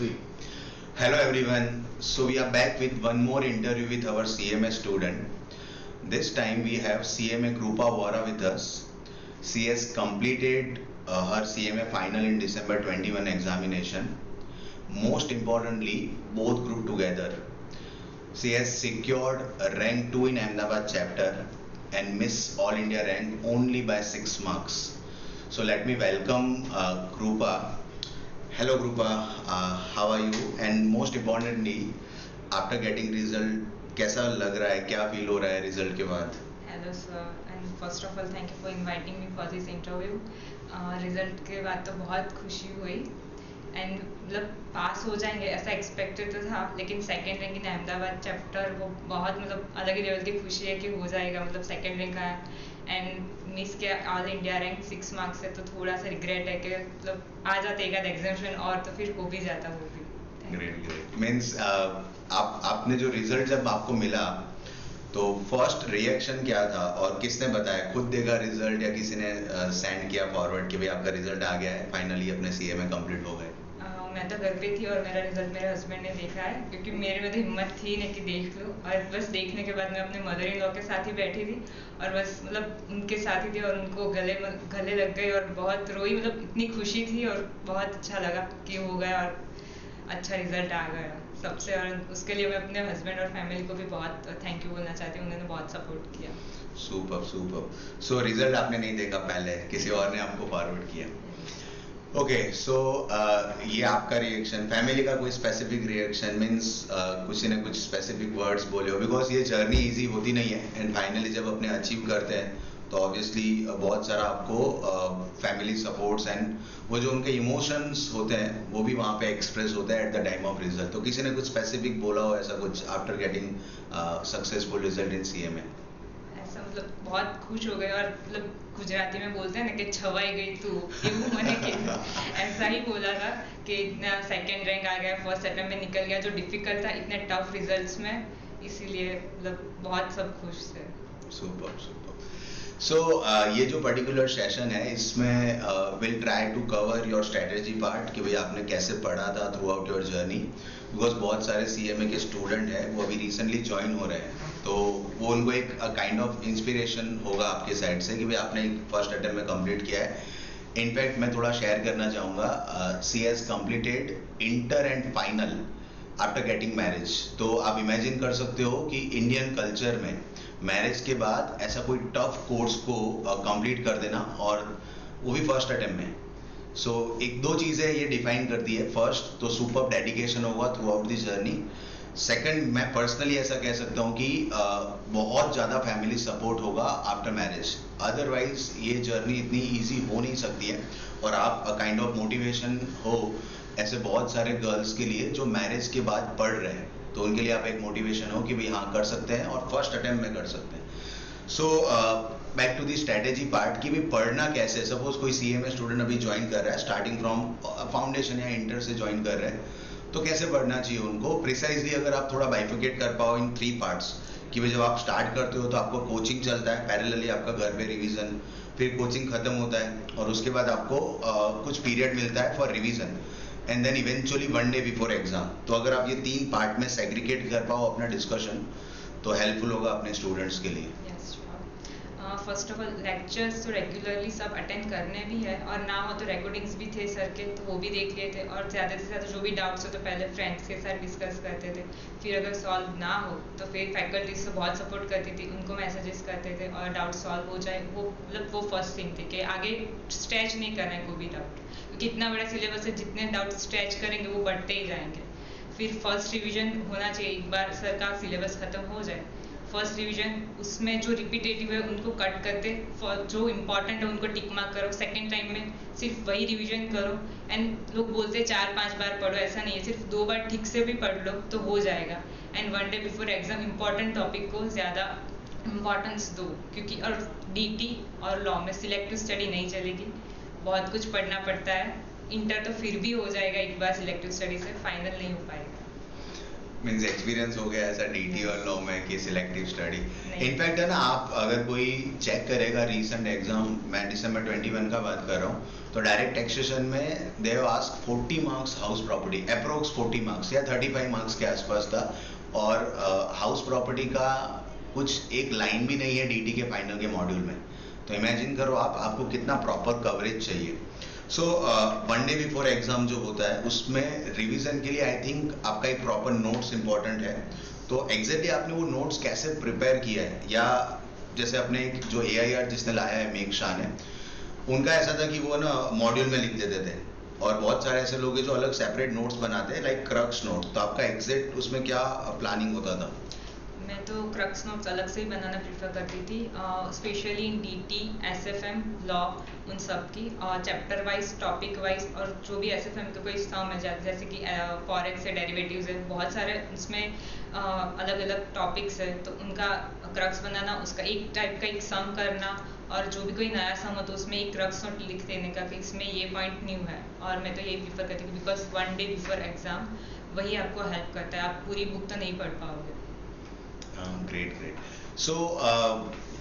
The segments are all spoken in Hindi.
Three. Hello everyone. So we are back with one more interview with our CMA student. This time we have CMA Krupa Vora with us. She has completed her CMA final in December 21 examination. Most importantly, both group together. She has secured a rank 2 in Ahmedabad chapter and Miss All India rank only by 6 marks. So let me welcome Krupa. Hello Krupa, how are you? And most importantly, after getting result, कैसा लग रहा है, क्या फील हो रहा है रिजल्ट के बाद? Hello sir, and first of all thank you for inviting me for this interview. Result के बाद तो बहुत खुशी हुई एंड मतलब पास हो जाएंगे ऐसा एक्सपेक्टेड तो था, लेकिन second rank in Ahmedabad chapter वो बहुत मतलब अलग ही लेवल की खुशी है कि हो जाएगा, मतलब सेकंड रैंक आया एंड मिस किया ऑल इंडिया रैंक 6 मार्क्स से, तो थोड़ा सा रिग्रेट है कि मतलब आ जाते एक आध एग्जामिनेशन और तो फिर हो भी जाता वो भी। ग्रेट ग्रेट मीन्स आपने जो रिजल्ट जब आपको मिला तो फर्स्ट रिएक्शन क्या था और किसने बताया? खुद देखा रिजल्ट या किसी ने सेंड किया फॉरवर्ड कि भाई आपका रिजल्ट आ गया है, फाइनली अपने सीए में कंप्लीट हो गए? मैं तो घर पे थी और मेरा रिजल्ट मेरे हस्बैंड ने देखा है, क्योंकि मेरे में तो हिम्मत थी नहीं कि देख लूँ, और बस देखने के बाद मैं अपने मदर इन लॉ के साथ ही बैठी थी और बस मतलब उनके साथ ही थी और उनको गले लग गए और बहुत रोई, मतलब इतनी खुशी थी और बहुत अच्छा लगा कि हो गया और अच्छा रिजल्ट आ गया सबसे। और उसके लिए मैं अपने हस्बैंड और फैमिली को भी बहुत थैंक यू बोलना चाहती हूँ, उन्होंने बहुत सपोर्ट किया। Super super. सो रिजल्ट आपने नहीं देखा पहले, किसी और ने आपको फॉरवर्ड किया? ओके सो ये आपका रिएक्शन, फैमिली का कोई स्पेसिफिक रिएक्शन मीन्स किसी ने कुछ स्पेसिफिक वर्ड्स बोले हो? बिकॉज ये जर्नी इजी होती नहीं है एंड फाइनली जब अपने अचीव करते हैं तो ऑब्वियसली बहुत सारा आपको फैमिली सपोर्ट्स एंड वो जो उनके इमोशंस होते हैं वो भी वहाँ पे एक्सप्रेस होते हैं at the time of result. तो किसी ने कुछ स्पेसिफिक बोला हो ऐसा कुछ after getting successful result in CMA? ऐसा मतलब बहुत खुश हो गए और मतलब गुजराती में बोलते हैं ना कि छवाई गई तू, એવું મને કે ऐसा ही बोला था कि इतना सेकंड रैंक आ गया, फर्स्ट अटेम्प्ट में निकल गया जो डिफिकल्ट था इतने टफ रिजल्ट्स में, इसीलिए मतलब बहुत सब खुश थे। Super super. सो ये जो पर्टिकुलर सेशन है इसमें will try to cover your strategy part कि भाई आपने कैसे पढ़ा था throughout your journey, because बहुत सारे सीएमए के स्टूडेंट हैं वो अभी रिसेंटली ज्वाइन हो रहे हैं, तो वो उनको एक काइंड ऑफ इंस्पिरेशन होगा आपके साइड से कि भाई आपने फर्स्ट अटेम्प्ट में कंप्लीट किया है। इनफैक्ट मैं थोड़ा शेयर करना चाहूँगा, she has completed inter and final after getting marriage. तो आप इमेजिन कर सकते हो कि इंडियन कल्चर में मैरिज के बाद ऐसा कोई टफ कोर्स को कंप्लीट कर देना और वो भी फर्स्ट अटेम्प्ट में। सो एक दो चीज़ें ये डिफाइन करती है, फर्स्ट तो सुपर डेडिकेशन होगा through out this journey, second मैं पर्सनली ऐसा कह सकता हूँ कि बहुत ज़्यादा फैमिली सपोर्ट होगा आफ्टर मैरिज, अदरवाइज ये जर्नी इतनी ईजी हो नहीं सकती है और आप काइंड ऑफ मोटिवेशन हो ऐसे बहुत सारे गर्ल्स के लिए जो मैरिज के बाद पढ़ रहे हैं, तो उनके लिए आप एक मोटिवेशन हो कि भाई हाँ कर सकते हैं और फर्स्ट अटेम्प्ट में कर सकते हैं। So back to the strategy part कि भाई पढ़ना कैसे, सपोज कोई सीएमए स्टूडेंट अभी ज्वाइन कर रहा है स्टार्टिंग फ्रॉम फाउंडेशन या इंटर से ज्वाइन कर रहे हैं, तो कैसे पढ़ना चाहिए उनको प्रिसाइजली? अगर आप थोड़ा बाइफिकेट कर पाओ इन 3 पार्ट्स कि भाई जब आप स्टार्ट करते हो तो आपको कोचिंग चलता है पैरेलली, आपका घर पे रिवीजन, फिर कोचिंग खत्म होता है और उसके बाद आपको कुछ पीरियड मिलता है for revision and then eventually 1 day before exam. तो अगर आप ये 3 पार्ट में सेग्रीगेट कर पाओ अपना डिस्कशन तो हेल्पफुल होगा अपने स्टूडेंट्स के लिए। फर्स्ट ऑफ ऑल लेक्चर्स तो रेगुलरली सब अटेंड करने भी है और ना हो तो रिकॉर्डिंग्स भी थे सर के, तो वो भी देख लिए थे और ज़्यादा से ज़्यादा जो भी डाउट्स हो तो पहले फ्रेंड्स के साथ डिस्कस करते थे, फिर अगर सॉल्व ना हो तो फिर फैकल्टीज से बहुत सपोर्ट करती थी, उनको मैसेजेस करते थे और डाउट सॉल्व हो जाए वो मतलब वो फर्स्ट थिंग थी कि आगे स्ट्रेच नहीं करना है कोई भी डाउट, क्योंकि इतना बड़ा सिलेबस है जितने डाउट स्ट्रेच करेंगे वो बढ़ते ही जाएंगे। फिर फर्स्ट रिविजन होना चाहिए, एक बार सर का सिलेबस ख़त्म हो जाए फर्स्ट रिवीजन उसमें जो रिपीटेटिव है उनको कट करते, जो इंपॉर्टेंट है उनको टिक मार्क करो, सेकंड टाइम में सिर्फ वही रिवीजन करो। एंड लोग बोलते हैं 4-5 बार पढ़ो, ऐसा नहीं है, सिर्फ 2 बार ठीक से भी पढ़ लो तो हो जाएगा। And 1 day before exam important topic को ज़्यादा इम्पॉर्टेंस दो, क्योंकि और डीटी और लॉ में सिलेक्टिव स्टडी नहीं चलेगी, बहुत कुछ पढ़ना पड़ता है। इंटर तो फिर भी हो जाएगा एक बार सिलेक्टिव स्टडी से, फाइनल नहीं हो पाएगा। मीन्स एक्सपीरियंस हो गया ऐसा डीटी और लॉ में कि सिलेक्टिव स्टडी। नहीं। इनफैक्ट है ना, आप अगर कोई चेक करेगा रीसेंट एग्जाम, मैं दिसंबर 21 का बात कर रहा हूँ, तो डायरेक्ट टैक्सेशन में they have asked 40 marks house property, approx 40 marks या 35 मार्क्स के आसपास था। और हाउस प्रॉपर्टी का कुछ एक लाइन भी नहीं है डीटी के फाइनल के मॉड्यूल में। तो इमेजिन करो आपको कितना प्रॉपर कवरेज चाहिए। So one day before exam जो होता है उसमें रिवीजन के लिए आई थिंक आपका एक प्रॉपर नोट्स इंपॉर्टेंट है। तो एग्जैक्टली आपने वो नोट्स कैसे प्रिपेयर किया है, या जैसे अपने जो AIR जिसने लाया है मेघ शाह ने, उनका ऐसा था कि वो ना मॉड्यूल में लिख देते थे, और बहुत सारे ऐसे लोग हैं जो अलग सेपरेट नोट्स बनाते हैं लाइक क्रक्स नोट। तो आपका एग्जैक्ट उसमें क्या प्लानिंग होता था? मैं तो क्रक्स नोट्स अलग से ही बनाना प्रीफर करती थी, specially in DT, SFM, law, उन सब की चैप्टर वाइज, टॉपिक वाइज, और जो भी SFM के कोई सम मिल जाते जैसे कि फॉरेक्स है, डेरिवेटिव्स है, बहुत सारे उसमें अलग अलग टॉपिक्स है, तो उनका क्रक्स बनाना, उसका एक टाइप का एक सम करना, और जो भी कोई नया सम हो तो उसमें एक क्रक्स नोट लिख देने का कि इसमें ये पॉइंट न्यू है। और मैं तो यही प्रीफर करती हूँ because one day before exam वही आपको हेल्प करता है, आप पूरी बुक तो नहीं पढ़ पाओगे। Great great. सो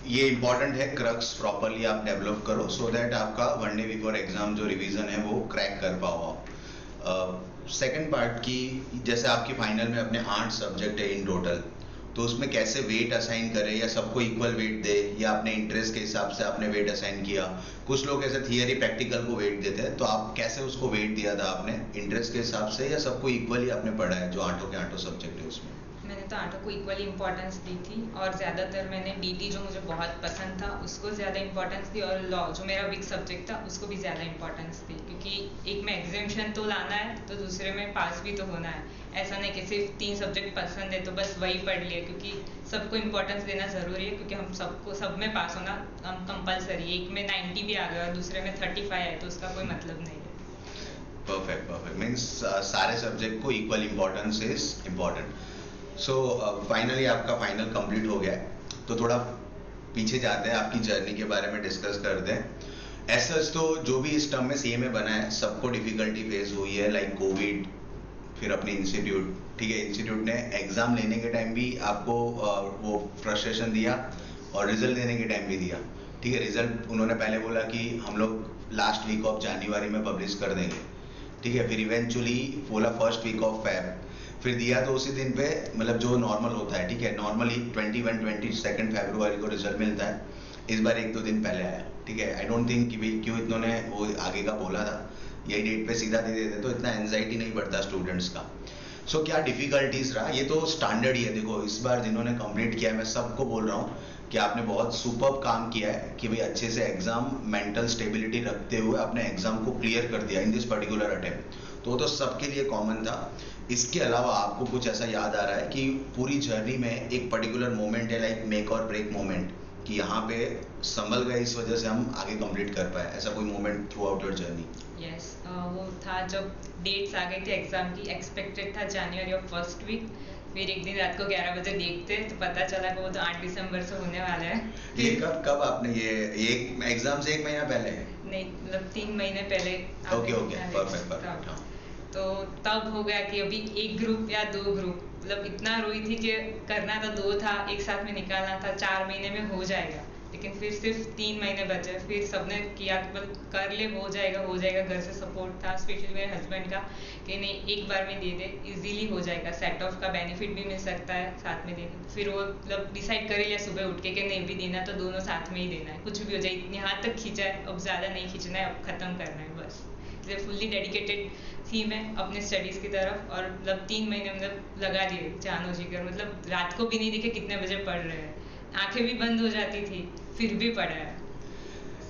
ये इम्पॉर्टेंट है, क्रक्स प्रॉपरली आप डेवलप करो सो दैट आपका वन डे बिफोर एग्जाम जो रिवीजन है वो क्रैक कर पाओ आप। सेकेंड पार्ट की, जैसे आपकी फाइनल में अपने 8 सब्जेक्ट है इन टोटल, तो उसमें कैसे वेट असाइन करें, या सबको इक्वल वेट दे, या अपने इंटरेस्ट के हिसाब से आपने वेट असाइन किया। कुछ लोग ऐसे थियरी प्रैक्टिकल को वेट देते हैं, तो आप कैसे उसको वेट दिया था आपने, इंटरेस्ट के हिसाब से या सबको इक्वली आपने पढ़ा है जो 8 के 8 सब्जेक्ट है उसमें? मैंने तो 8 को इक्वली इंपॉर्टेंस दी थी, और ज़्यादातर मैंने DT जो मुझे बहुत पसंद था उसको ज़्यादा इंपॉर्टेंस दी, और लॉ जो मेरा वीक सब्जेक्ट था उसको भी ज़्यादा इंपॉर्टेंस दी, क्योंकि एक में एग्जामिशन तो लाना है तो दूसरे में पास भी तो होना है। ऐसा नहीं कि सिर्फ 3 सब्जेक्ट पसंद है तो बस वही पढ़ लिया, क्योंकि सबको इंपॉर्टेंस देना ज़रूरी है, क्योंकि हम सबको सब में पास होना कंपलसरी। एक में 90 भी आ गया और दूसरे में 35 आए तो उसका कोई मतलब नहीं है। परफेक्ट परफेक्ट, मीन्स सारे सब्जेक्ट को equal importance is important. So finally आपका फाइनल कंप्लीट हो गया है, तो थोड़ा पीछे जाते हैं, आपकी जर्नी के बारे में डिस्कस करते हैं। ऐसा तो जो भी इस टर्म में CMA बना है सबको डिफिकल्टी फेस हुई है, लाइक कोविड, फिर अपने इंस्टीट्यूट। ठीक है, इंस्टीट्यूट ने एग्जाम लेने के टाइम भी आपको वो फ्रस्ट्रेशन दिया, और रिजल्ट देने के टाइम भी दिया। ठीक है, रिजल्ट उन्होंने पहले बोला कि हम लोग लास्ट वीक ऑफ जनवरी में पब्लिश कर देंगे। ठीक है, फिर इवेंचुअली बोला फर्स्ट वीक ऑफ फेब, फिर दिया तो उसी दिन पे, मतलब जो नॉर्मल होता है। ठीक है, नॉर्मली 22 फरवरी को रिजल्ट मिलता है, इस बार 1-2 दिन पहले आया। ठीक है, आई डोंट थिंक कि भाई क्यों इन्होंने वो आगे का बोला था, यही डेट पे सीधा दे देते तो इतना एंजाइटी नहीं बढ़ता स्टूडेंट्स का। सो क्या डिफिकल्टीज रहा, ये तो स्टैंडर्ड ही है। देखो इस बार जिन्होंने कंप्लीट किया है, मैं सबको बोल रहा हूँ कि आपने बहुत सुपर्ब काम किया है कि भाई अच्छे से एग्जाम मेंटल स्टेबिलिटी रखते हुए आपने एग्जाम को क्लियर कर दिया इन दिस पर्टिकुलर अटेम्प्ट, तो सबके लिए कॉमन था। इसके अलावा आपको कुछ ऐसा याद आ रहा है कि पूरी जर्नी में एक पर्टिकुलर मोमेंट है, लाइक मेक और ब्रेक मोमेंट, कि यहाँ पे संभल गए, इस वजह से हम आगे कंप्लीट कर पाए, ऐसा कोई moment through out your journey? Yes, वो था जब डेट्स आ गई थी एग्जाम की, एक्सपेक्टेड था जनवरी ऑफ फर्स्ट वीक, फिर एक दिन रात को 11 बजे देखते तो पता चला कि वो तो 8 दिसंबर से होने वाला है। ये कब कब आपने ये एक एग्जाम से 1 महीना पहले? नहीं, मतलब 3 महीने पहले। Okay okay, perfect perfect. हाँ, तो तब हो गया कि अभी एक ग्रुप या 2 ग्रुप, मतलब इतना रोई थी कि करना था 2 था, एक साथ में निकालना था, 4 महीने में हो जाएगा, लेकिन फिर सिर्फ 3 महीने बचे। फिर सबने किया कि बस कर ले, हो जाएगा हो जाएगा। घर से सपोर्ट था, स्पेशली मेरे हस्बैंड का, कि नहीं एक बार में दे दे, इजीली हो जाएगा, सेट ऑफ का बेनिफिट भी मिल सकता है साथ में देने। फिर वो मतलब डिसाइड कर लिया सुबह उठ के कि नहीं भी देना तो दोनों साथ में ही देना है, कुछ भी हो जाए, यहाँ तक खींचा है, अब ज़्यादा नहीं खींचना है, अब ख़त्म करना है बस। इसलिए फुल्ली डेडिकेटेड थी मैं अपने स्टडीज़ की तरफ, और मतलब 3 महीने मतलब लगा दिए जानो जी कर, मतलब रात को भी नहीं दिखे कितने बजे पढ़ रहे हैं, आंखें भी बंद हो जाती थी, फिर भी पढ़ा है।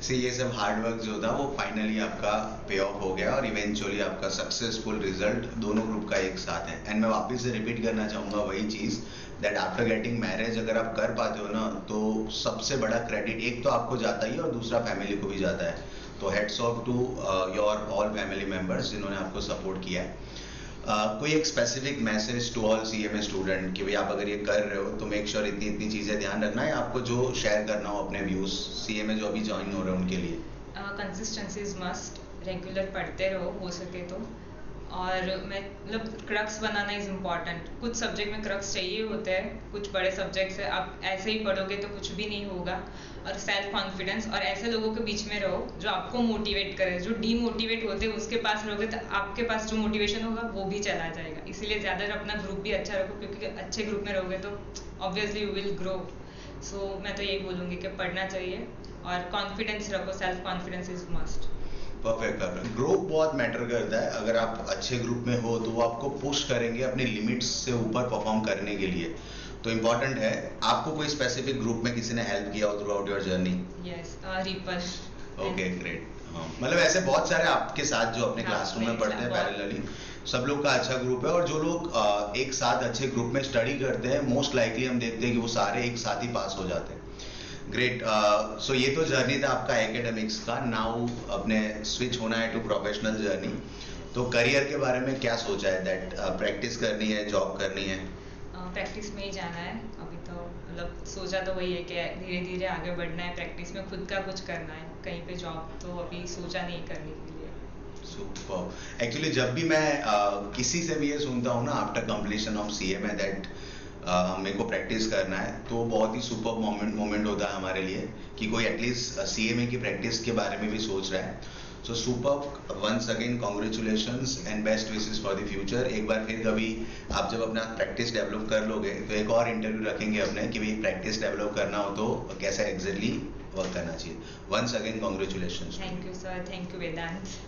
सी ये सब हार्डवर्क जो था वो फाइनली आपका पे ऑफ हो गया, और इवेंचुअली आपका सक्सेसफुल रिजल्ट दोनों ग्रुप का एक साथ है। एंड मैं वापस से रिपीट करना चाहूँगा वही चीज़, दैट आफ्टर गेटिंग मैरिज अगर आप कर पाते हो ना, तो सबसे बड़ा क्रेडिट एक तो आपको जाता ही है, और दूसरा फैमिली को भी जाता है। तो heads off to your all family members जिन्होंने आपको सपोर्ट किया है। कोई एक specific message to all CMA student कि भाई आप अगर ये कर रहे हो तो मेक श्योर इतनी इतनी चीज़ें ध्यान रखना है, आपको जो शेयर करना हो अपने व्यूज़ CMA जो अभी ज्वाइन हो रहे हैं उनके लिए? कंसिस्टेंसी इज मस्ट, रेगुलर पढ़ते रहो हो सके तो, और मैं मतलब क्रक्स बनाना इज़ इम्पॉर्टेंट। कुछ सब्जेक्ट में क्रक्स चाहिए होते हैं, कुछ बड़े सब्जेक्ट्स है आप ऐसे ही पढ़ोगे तो कुछ भी नहीं होगा। और सेल्फ कॉन्फिडेंस, और ऐसे लोगों के बीच में रहो जो आपको मोटिवेट करे। जो डीमोटिवेट होते हैं उसके पास रहोगे तो आपके पास जो मोटिवेशन होगा वो भी चला जाएगा। इसीलिए ज़्यादा अपना ग्रुप भी अच्छा रखो, क्योंकि अच्छे ग्रुप में रहोगे तो ऑब्वियसली यू विल ग्रो। सो मैं तो यही बोलूँगी कि पढ़ना चाहिए और कॉन्फिडेंस रखो, self confidence is must. Perfect perfect. Group बहुत मैटर करता है। अगर आप अच्छे ग्रुप में हो तो वो आपको पुश करेंगे अपनी लिमिट्स से ऊपर परफॉर्म करने के लिए। तो इम्पोर्टेंट है। आपको कोई स्पेसिफिक ग्रुप में किसी ने हेल्प किया हो through out your journey? Yes, ripple. Okay great. हाँ, मतलब ऐसे बहुत सारे आपके साथ जो अपने हाँ, क्लासरूम में मेरे पढ़ते साथ हैं बहुत। पैरेलली, सब लोग का अच्छा ग्रुप है। और जो लोग एक साथ अच्छे ग्रुप में स्टडी करते हैं, मोस्ट लाइकली हम देखते हैं कि वो सारे एक साथ ही पास हो जाते हैं। ग्रेट। सो ये तो जर्नी था आपका एकेडमिक्स का। नाउ अपने स्विच होना है टू प्रोफेशनल जर्नी। तो करियर के बारे में क्या सोचा है? दैट प्रैक्टिस करनी है, जॉब करनी है? प्रैक्टिस में ही जाना है अभी तो। मतलब सोचा तो वही है कि धीरे धीरे आगे बढ़ना है, प्रैक्टिस में खुद का कुछ करना है। कहीं पे जॉब तो अभी सोचा नहीं करने के लिए। सुपर। एक्चुअली जब भी मैं किसी से भी ये सुनता हूँ ना after completion of CMA that मेरे को प्रैक्टिस करना है, तो बहुत ही सुपर मोमेंट होता है हमारे लिए कि कोई एटलीस्ट सीएमए की प्रैक्टिस के बारे में भी सोच रहा है। So super. Once again congratulations and best wishes for the future. एक बार फिर कभी आप जब अपना प्रैक्टिस डेवलप कर लोगे तो एक और इंटरव्यू रखेंगे अपने कि भाई प्रैक्टिस डेवलप करना हो तो कैसा एग्जैक्टली वर्क करना चाहिए। Once again congratulations. Thank you sir, thank you Vedanta.